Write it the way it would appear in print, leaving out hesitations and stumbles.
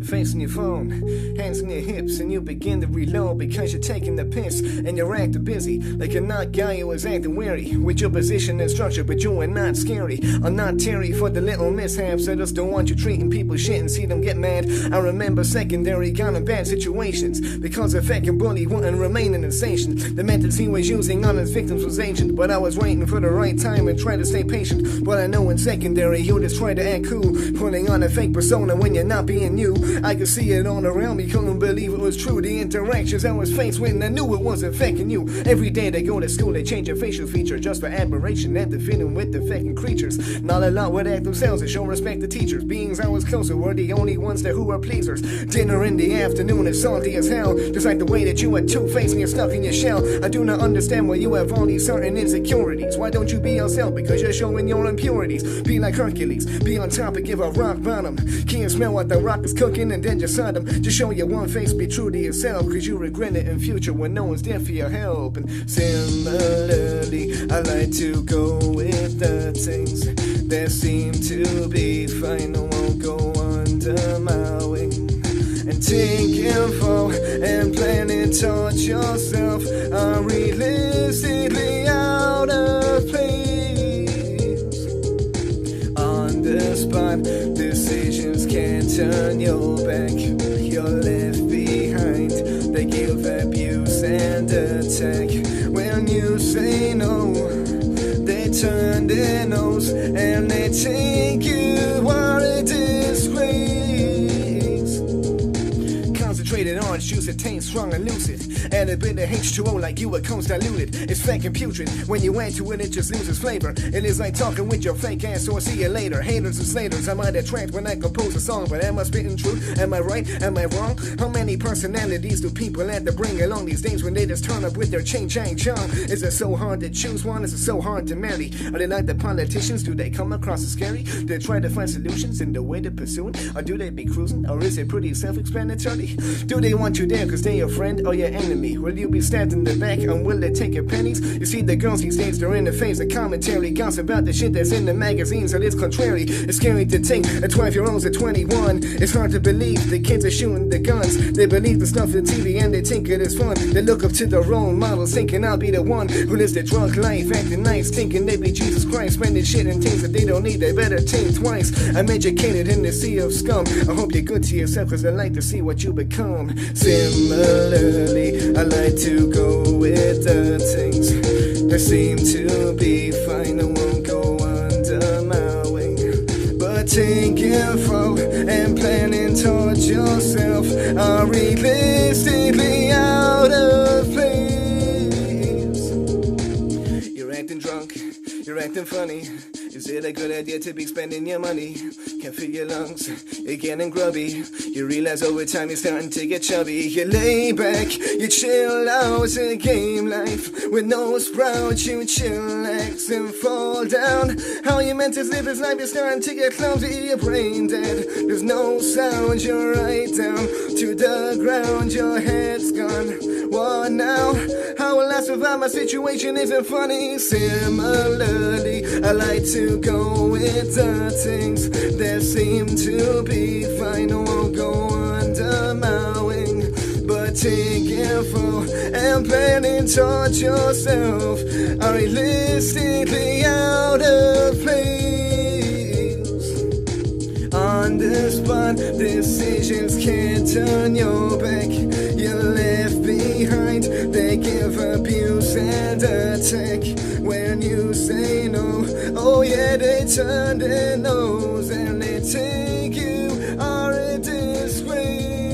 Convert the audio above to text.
Face on your phone, hands on your hips, and you begin to reload because you're taking the piss and you're acting busy like a not guy who is acting weary with your position and structure, but you are not scary. I'm not teary for the little mishaps. I just don't want you treating people shit and see them get mad. I remember secondary got in bad situations because a fecking bully wouldn't remain in the station. The methods he was using on his victims was ancient, but I was waiting for the right time and try to stay patient. But I know in secondary you just try to act cool, putting on a fake persona when you're not being you. I could see it all around me, couldn't believe it was true. The interactions I was faced with, and I knew it wasn't faking you. Every day they go to school, they change their facial feature just for admiration and to fit in with the faking creatures. Not a lot would act themselves and show respect to teachers. Beings I was closer were the only ones that who were pleasers. Dinner in the afternoon is salty as hell, just like the way that you are two-faced and you're stuck in your shell. I do not understand why you have all these certain insecurities. Why don't you be yourself? Because you're showing your impurities. Be like Hercules, be on top and give a rock bottom. Can't smell what the rock is cooking and then just sod them. Just show your one face, be true to yourself, cause you regret it in future when no one's there for your help. And similarly, I like to go with the things that seem to be fine. I won't go under my wing and take info and plan and touch yourself are realistically out of place. On the spot, decisions can't turn your back. You're left behind. They give abuse and attack. When you say no, they turn their nose and they take you out of disgrace. Concentrated orange juice, it tastes strong and lucid. Add a bit of H2O like you, it comes diluted. It's fake and putrid. When you add to it, it just loses flavor. It is like talking with your fake ass, so I'll see you later. Haters and slaters, I might attract when I compose a song. But am I spitting truth? Am I right? Am I wrong? How many personalities do people have to bring along these days when they just turn up with their chain chang chong? Is it so hard to choose one? Is it so hard to marry? Are they like the politicians? Do they come across as scary? Do they try to find solutions in the way to pursue it? Or do they be cruising? Or is it pretty self-explanatory? Do they want you there cause they're your friend or your enemy? Will you be stabbed in the back and will they take your pennies? You see the girls these days, they're in the face of commentary, gossip about the shit that's in the magazines, and it's contrary. It's scary to think a 12-year-old's at 21. It's hard to believe the kids are shooting the guns. They believe the stuff on TV and they think it is fun. They look up to the role models thinking I'll be the one who lives the drug life, acting nice, thinking they be Jesus Christ, spending shit and things that they don't need. They better think twice. I'm educated in the sea of scum. I hope you're good to yourself cause I like to see what you become. Similarly, I like to go with the things that seem to be fine. I won't go under my wing, but take info and plan and touch yourself are realistically out of place. You're acting drunk, you're acting funny. Is it a good idea to be spending your money? Can't feel your lungs, you're getting grubby. You realize over time you're starting to get chubby. You lay back, you chill out in game life. With no sprouts, you chillax and fall down. How you meant to live this life, you're starting to get clumsy. Your brain dead, there's no sound. You're right down to the ground, your head's gone. What now? How will I survive? My situation isn't funny. Similarly, I like to go with the things that seem to be fine. I won't go under my wing, but take info and plan and touch yourself are realistically out of place. On the spot, decisions can't turn your back. You're left behind. They give abuse and attack. When you say no, oh yeah, they turn their nose and they take you are a disgrace.